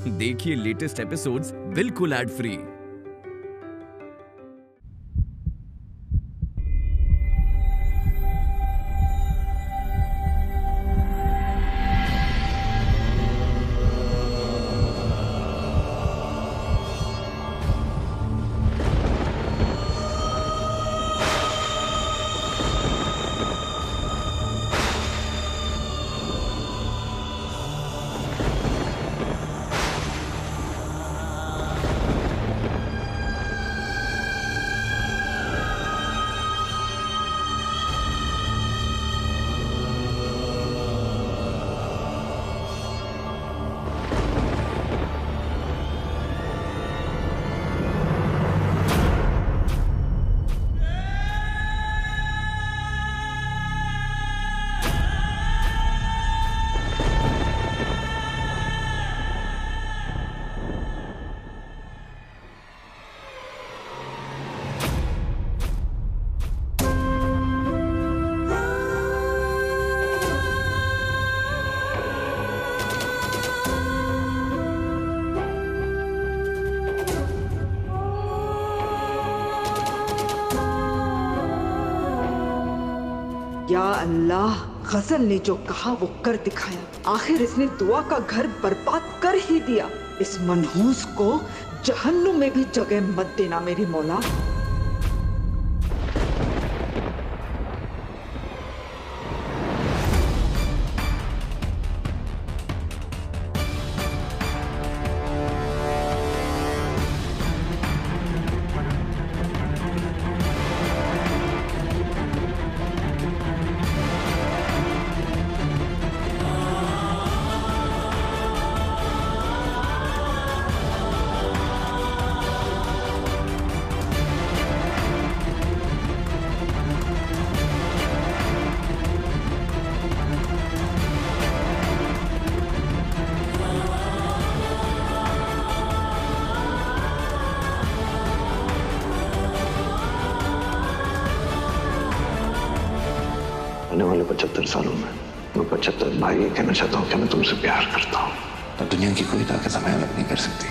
देखिए latest episodes बिल्कुल ad free. या अल्लाह, गजल ने जो कहा वो कर दिखाया। आखिर इसने दुआ का घर बर्बाद कर ही दिया। इस मनहूस को जहन्नुम में भी जगह मत देना मेरी मौला। आने वाले 75 सालों में मैं 75 बार ये कहना चाहता हूँ कि मैं तुमसे प्यार करता हूँ। तो दुनिया की कोई ताकत हमें अलग नहीं कर सकती।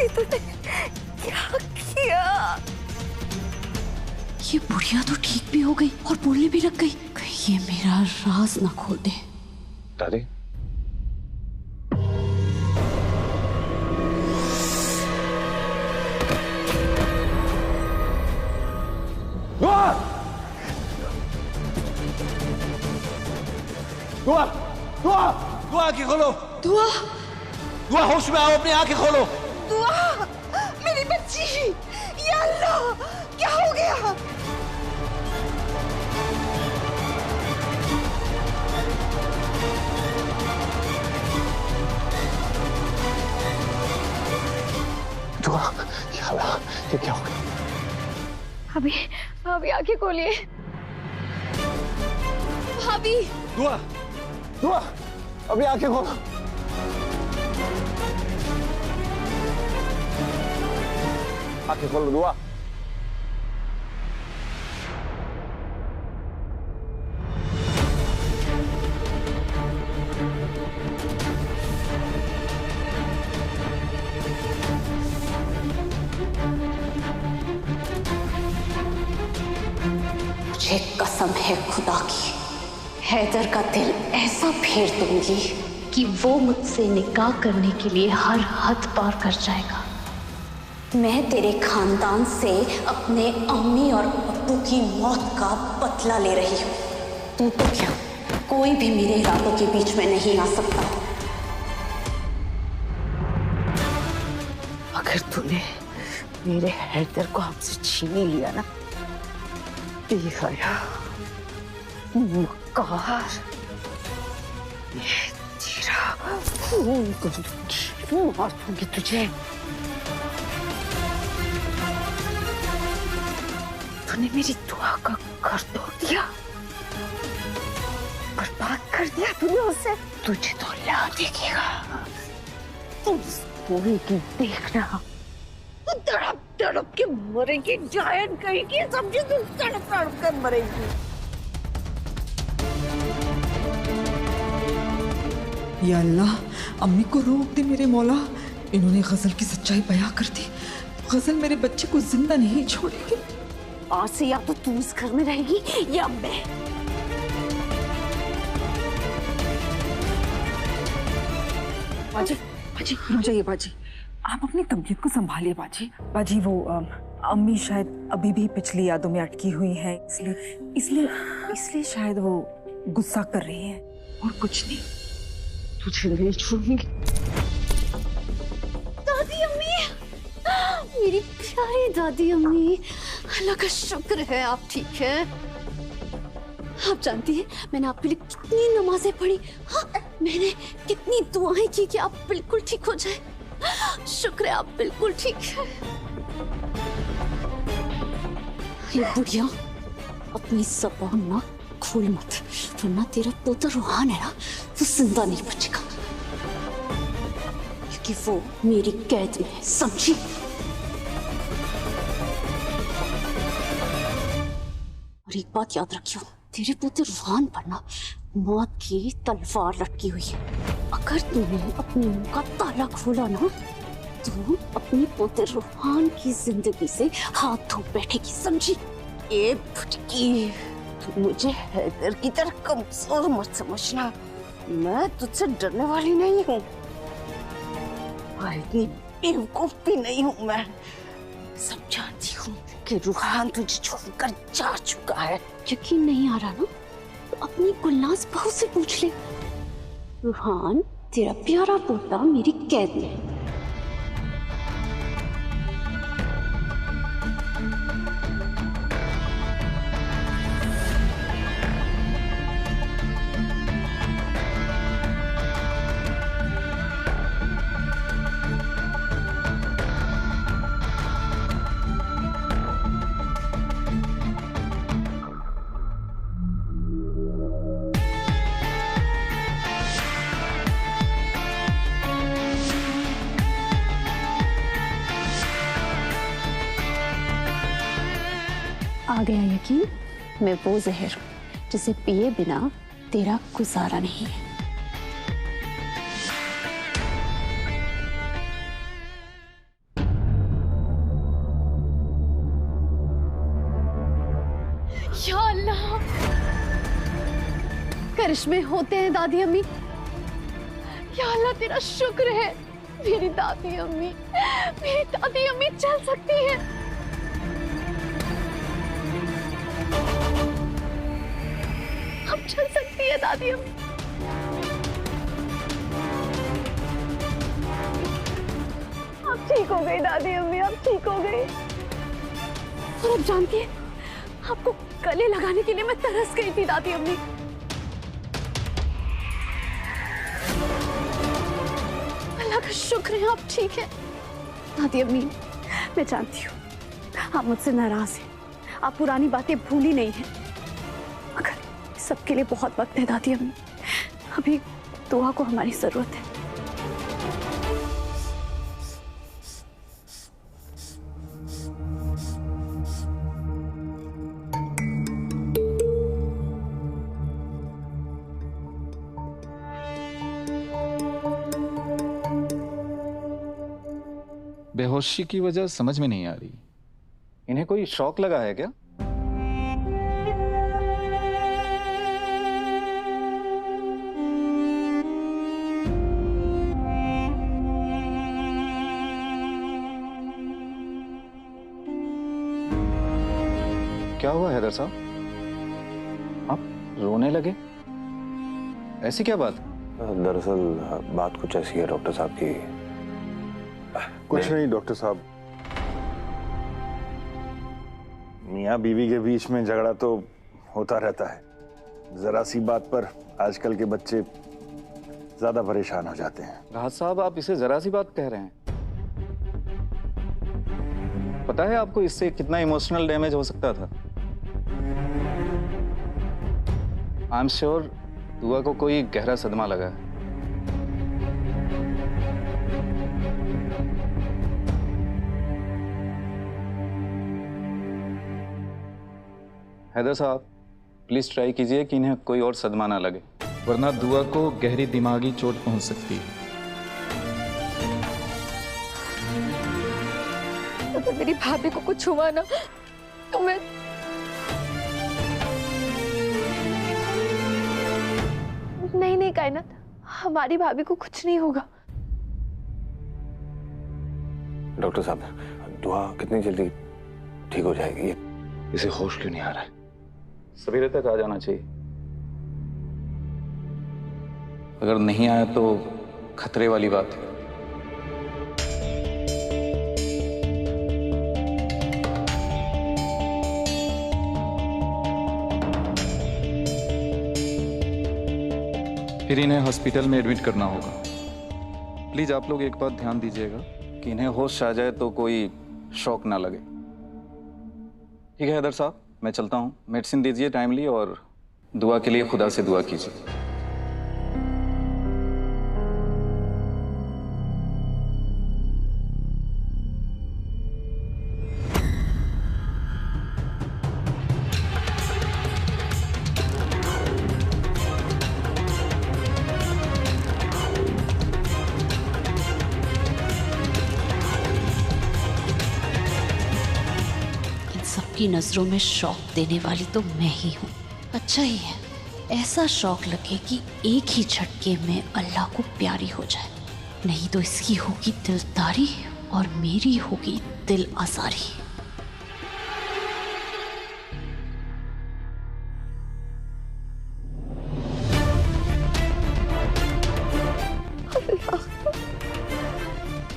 इतने क्या किया? ये बुढ़िया तो ठीक भी हो गई और बोलने भी लग गई। कहीं ये मेरा राज ना खोल दे। दादी, दुआ! दुआ! दुआ! दुआ आंखें खोलो। दुआ! दुआ होश में आओ, अपनी आंखें खोलो। दुआ! मेरी बच्ची! या अल्लाह, क्या हो गया? दुआ, या अल्लाह, ये क्या हो गया? भाभी आंखें खोलिए। भाभी! दुआ! दुआ! अभी आंखें खोलो। आंखें खोलो दुआ। मुझे कसम है खुदा की, हैदर का दिल ऐसा फेर दूंगी कि वो मुझसे निकाह करने के लिए हर हद पार कर जाएगा। मैं तेरे खानदान से अपने अम्मी और अब्बू की मौत का बदला ले रही हूँ। तू तो क्या, कोई भी मेरे इरादों के बीच में नहीं आ सकता। अगर तूने मेरे हैदर को हमसे छीन ही लिया ना, बेहया, मक्कार, तेरा खून कर दूंगी, मार दूंगी तुझे। तूने मेरी दुआ का घर तोड़ दिया, बर्बाद कर दिया तूने उसे। तुझे तो अल्लाह देखेगा। पूरी की देखना, तड़प तड़प के मरेगी, जायन कहेगी, समझे तू, तड़प तड़प कर मरेगी। या अल्लाह, अम्मी को रोक दे मेरे मौला। इन्होंने गजल की सच्चाई बयां कर दी। गजल मेरे बच्चे को जिंदा नहीं छोड़ेगी। आज से या तो तू इस घर में रहेगी या मैं। बाजी, बाजी रुक जाइए बाजी, आप अपनी तबीयत को संभालिए बाजी। बाजी वो अम्मी शायद अभी भी पिछली यादों में अटकी हुई है, इसलिए शायद वो गुस्सा कर रही है और कुछ नहीं। तुझे नहीं छोड़ूंगी। दादी अम्मी, मेरी प्यारी दादी अम्मी, अल्लाह का शुक्र है आप ठीक है। आप जानती हैं मैंने आपके लिए कितनी नमाजें पढ़ी, हाँ, मैंने कितनी दुआएं की कि आप बिल्कुल ठीक हो जाए। शुक्र है आप बिल्कुल ठीक है। ये बुढ़िया, अपनी ज़बान ना खोल मत, वरना तेरा पोता रूहान है ना, वो जिंदा नहीं बचेगा, क्योंकि वो मेरी कैद में है, समझी? और एक बात याद रखियो, तेरे पोते रूहान पर ना मौत की तलवार लटकी हुई है। अगर तूने अपने मुंह का ताला खोला ना, तो अपने पोते रूहान की जिंदगी से हाथ धो बैठेगी, समझी? ए भटकी, तू मुझे हैदर की तरह कमजोर मत समझना, मैं तुझसे डरने वाली नहीं हूँ और इतनी बेवकूफ भी नहीं हूँ। मैं सब जानती हूँ कि रूहान तुझे छोड़कर जा चुका है। यकीन नहीं आ रहा ना, तो अपनी गुलनाज बहू से पूछ ले। रूहान, तेरा प्यारा पोता मेरी कैद में है। आ गया यकीन, मैं वो जहर हूं जिसे पिए बिना तेरा गुजारा नहीं है। या अल्लाह, करिश्मे होते हैं दादी अम्मी। या अल्लाह तेरा शुक्र है, मेरी दादी अम्मी चल सकती है। अब चल सकती है दादी अम्मी। अब ठीक हो गई दादी अम्मी, अब ठीक हो गई। और अब जानती है, आपको गले लगाने के लिए मैं तरस गई थी दादी अम्मी। अल्लाह का शुक्र है आप ठीक है दादी अम्मी। मैं जानती हूँ आप मुझसे नाराज हैं, आप पुरानी बातें भूली नहीं हैं, मगर सबके लिए बहुत वक्त है दादी अम्मी। अभी दुआ को हमारी जरूरत है। बेहोशी की वजह समझ में नहीं आ रही। इन्हें कोई शौक लगा है क्या? क्या हुआ हैदर साहब, आप रोने लगे? ऐसी क्या बात? दरअसल बात कुछ ऐसी है डॉक्टर साहब की। कुछ नहीं डॉक्टर साहब, मियाँ बीवी के बीच में झगड़ा तो होता रहता है। जरा सी बात पर आजकल के बच्चे ज्यादा परेशान हो जाते हैं। राहत साहब, आप इसे जरा सी बात कह रहे हैं? पता है आपको इससे कितना इमोशनल डैमेज हो सकता था? आई एम श्योर दुआ को कोई गहरा सदमा लगा है। हैदर साहब, प्लीज ट्राई कीजिए कि इन्हें कोई और सदमा ना लगे, वरना दुआ को गहरी दिमागी चोट पहुंच सकती है। अगर मेरी भाभी को कुछ हुआ ना तो मैं नहीं कायनात, हमारी भाभी को कुछ नहीं होगा। डॉक्टर साहब, दुआ कितनी जल्दी ठीक हो जाएगी? इसे होश क्यों नहीं आ रहा है? सवेरे तक आ जाना चाहिए। अगर नहीं आया तो खतरे वाली बात है। फिर इन्हें हॉस्पिटल में एडमिट करना होगा। प्लीज आप लोग एक बात ध्यान दीजिएगा कि इन्हें होश आ जाए तो कोई शॉक ना लगे। ठीक है हैदर साहब, मैं चलता हूँ। मेडिसिन दीजिए टाइमली और दुआ के लिए खुदा से दुआ कीजिए। सबकी नजरों में शौक देने वाली तो मैं ही हूँ। अच्छा ही है, ऐसा शौक लगे कि एक ही झटके में अल्लाह को प्यारी हो जाए, नहीं तो इसकी होगी दिलदारी और मेरी होगी दिल आजारी।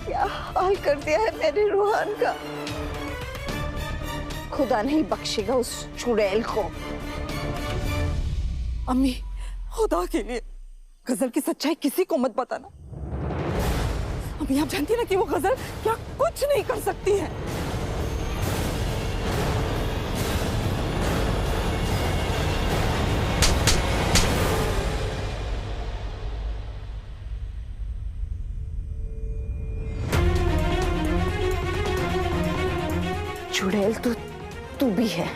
क्या हाल कर दिया है मेरे रूहान का। खुदा नहीं बख्शेगा उस चुड़ैल को। अम्मी, खुदा के लिए गजल की सच्चाई किसी को मत बताना। अम्मी, आप जानती ना कि वो गजल क्या कुछ नहीं कर सकती है। चुड़ैल तो तू भी है।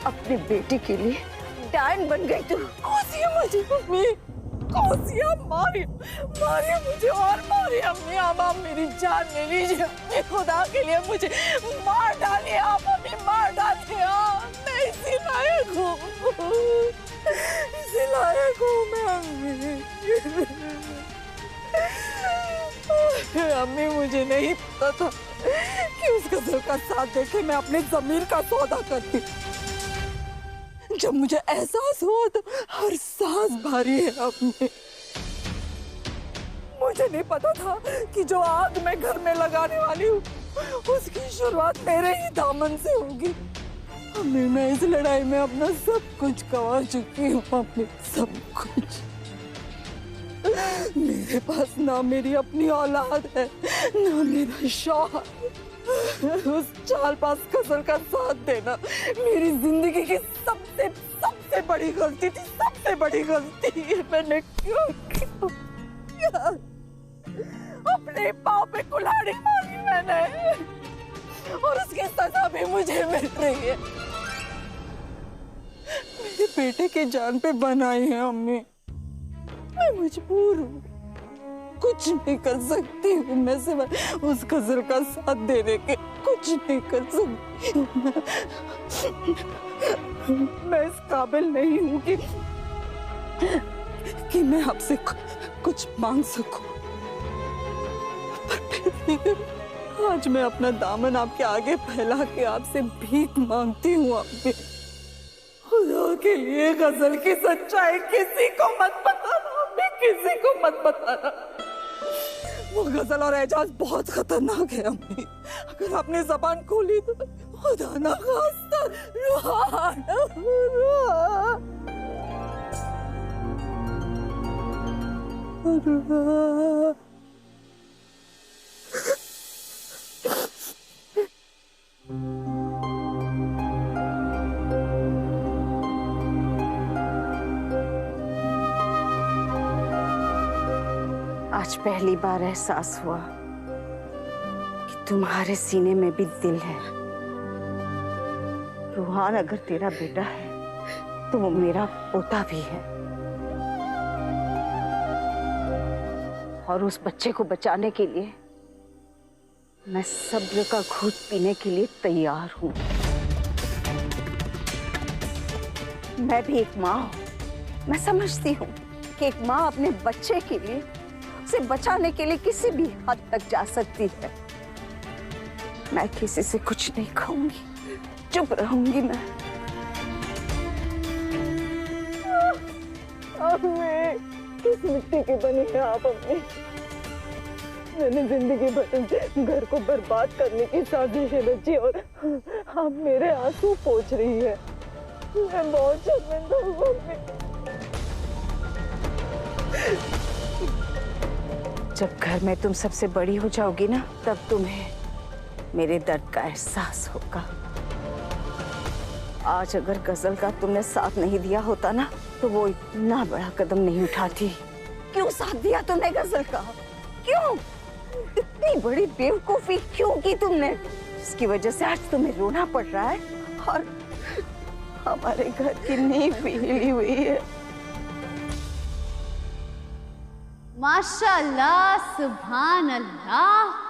अपने बेटे के लिए डायन बन गई तू। कौसिया मुझे अम्मी, कौसिया मारी मुझे और मारी अम्मी। आप मेरी जान ले लीजिए अम्मी, खुदा के लिए मुझे मार डालिए आप अम्मी, मार डालिए आप। मैं इसी लायक हूँ मैं अम्मी। अम्मी, मुझे नहीं पता था कि उस गजल का साथ देखे मैं अपने जमीर का सौदा करती। जब मुझे एहसास हुआ तो हर सांस भारी है अपने। मुझे नहीं पता था कि जो आग मैं घर में लगाने वाली हूँ उसकी शुरुआत मेरे ही दामन से होगी। अम्मी, मैं इस लड़ाई में अपना सब कुछ गंवा चुकी हूँ अम्मी, सब कुछ। मेरे पास ना मेरी अपनी औलाद है ना मेरा शौहर। उस चालबाज गजल का साथ देना मेरी जिंदगी की सबसे बड़ी गलती थी, सबसे बड़ी गलती। मैंने क्यों अपने पाँव पे कुल्हाड़ी मारी मैंने, और उसकी सजा भी मुझे मिल रही है। मेरे बेटे की जान पे बनाई है अम्मी। मैं मजबूर हूँ, कुछ नहीं कर सकती हूँ मैं सिवाय उस गजल का साथ देने के। कुछ नहीं कर सकती हूँ मैं इस काबिल नहीं हूँ कि मैं आपसे कुछ मांग सकूं। पर फिर भी आज मैं अपना दामन आपके आगे फैला के आपसे भीख मांगती हूँ। आपके खुदा के लिए गजल की सच्चाई किसी को मत बताना, किसी को मत बताना। वो गजल और एजाज बहुत खतरनाक है अम्मी। अगर आपने जबान खोली तो खुदा ना खास्ता रुहान। आज पहली बार एहसास हुआ कि तुम्हारे सीने में भी दिल है। रूहान अगर तेरा बेटा है तो वो मेरा पोता भी है, और उस बच्चे को बचाने के लिए मैं सब्र का घूंट पीने के लिए तैयार हूं। मैं भी एक माँ हूं, मैं समझती हूँ कि एक माँ अपने बच्चे के लिए, उसे बचाने के लिए किसी भी हद तक जा सकती है। मैं किसी से कुछ नहीं कहूंगी, चुप रहूंगी मैं। किस मिट्टी के बने हैं आप अपने? मैंने जिंदगी भर घर को बर्बाद करने की साजिशें रची और आप मेरे आंसू पोंछ रही है। मैं बहुत शर्मिंदा हूँ। जब घर में तुम सबसे बड़ी हो जाओगी ना, तब तुम्हें मेरे दर्द का एहसास होगा। आज अगर गजल का तुमने साथ नहीं दिया होता ना, तो वो इतना बड़ा कदम नहीं उठाती। क्यों साथ दिया तुमने गजल का? क्यों? इतनी बड़ी बेवकूफी क्यों की तुमने? इसकी वजह से आज तुम्हें रोना पड़ रहा है और हमारे घर की नींव भी हिली हुई है। माशाअल्लाह, सुभान अल्लाह।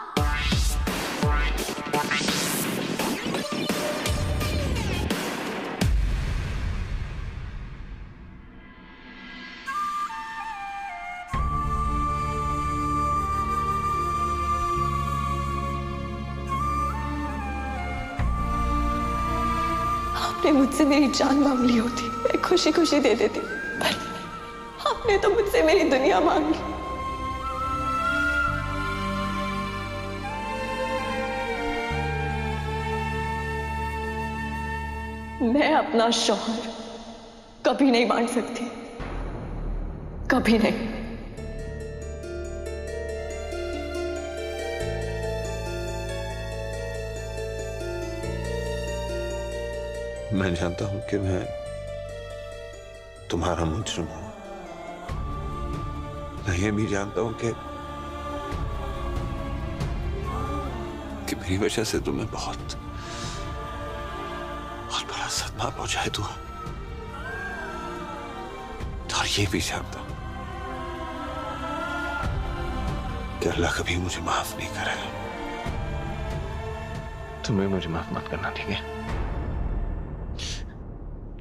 आपने मुझसे मेरी जान मांग ली होती, मैं खुशी खुशी दे देती, पर आपने तो मुझसे मेरी दुनिया मांग ली। मैं अपना शौहर कभी नहीं बांट सकती, कभी नहीं। मैं जानता हूं कि मैं तुम्हारा मुजरिम हूं। मैं ये भी जानता हूं कि मेरी वजह से तुम्हें बहुत बड़ा सदमा पहुंचाए हुआ। और ये भी जानता हूं कि अल्लाह कभी मुझे माफ नहीं करेगा। तुम्हें मुझे माफ मत करना, ठीक है?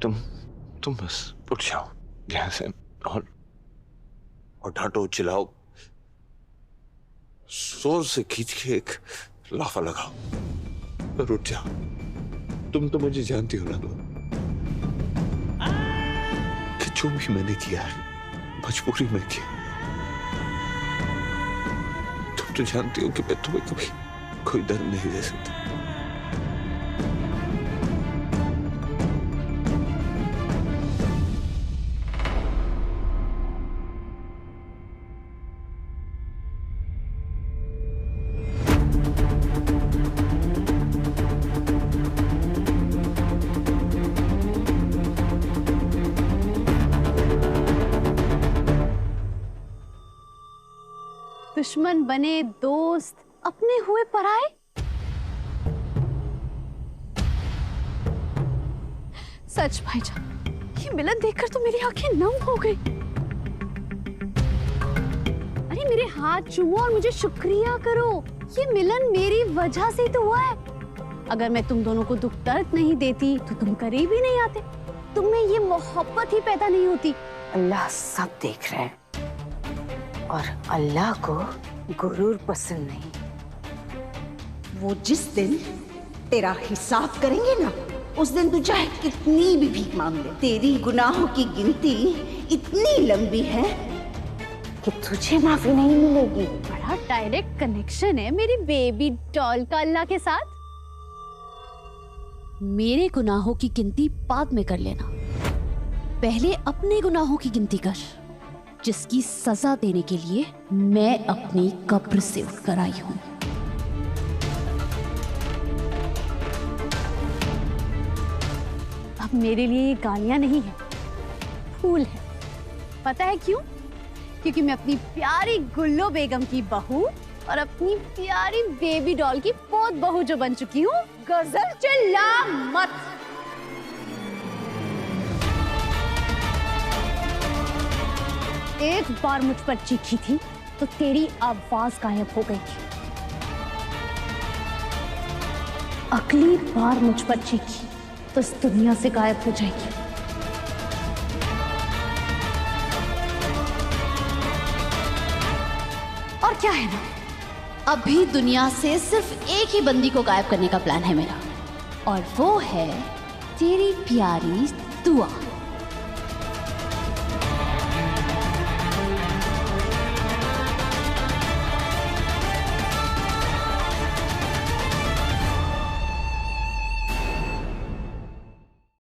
तुम बस उठ जाओ यहाँ से और डांटो, चिल्लाओ, जोर से खींच के एक लाफा लगाओ और उठ जाओ। तुम तो मुझे जानती हो ना कि जो भी मैंने किया है मजबूरी में किया। तुम तो जानती हो कि मैं तुम्हें कभी कोई दर्द नहीं दे सकता। दुश्मन बने दोस्त, अपने हुए पराए। सच भाईजान, ये मिलन देखकर तो मेरी आंखें नम हो गई। अरे मेरे हाथ चूमो और मुझे शुक्रिया करो। ये मिलन मेरी वजह से ही तो हुआ है। अगर मैं तुम दोनों को दुख दर्द नहीं देती तो तुम करीब ही नहीं आते, तुम में ये मोहब्बत ही पैदा नहीं होती। अल्लाह सब देख रहे हैं और अल्लाह को गुरूर पसंद नहीं। वो जिस दिन तेरा हिसाब करेंगे ना, उस दिन तू चाहे कितनी भी भीख मांग ले, तेरी गुनाहों की गिनती इतनी लंबी है कि तुझे माफी नहीं मिलेगी। बड़ा डायरेक्ट कनेक्शन है मेरी बेबी डॉल का अल्लाह के साथ। मेरे गुनाहों की गिनती बाद में कर लेना, पहले अपने गुनाहों की गिनती कर, जिसकी सजा देने के लिए मैं अपनी कब्र से उठकर आई हूं। अब मेरे लिए ये गालियां नहीं है, फूल है। पता है क्यों? क्योंकि मैं अपनी प्यारी गुल्लो बेगम की बहू और अपनी प्यारी बेबी डॉल की पोत बहू जो बन चुकी हूँ। गजल चिल्ला मत, एक बार मुझ पर चीखी थी तो तेरी आवाज गायब हो गई थी। अगली बार मुझ पर चीखी तो इस दुनिया से गायब हो जाएगी। और क्या है ना, अभी दुनिया से सिर्फ एक ही बंदी को गायब करने का प्लान है मेरा, और वो है तेरी प्यारी दुआ।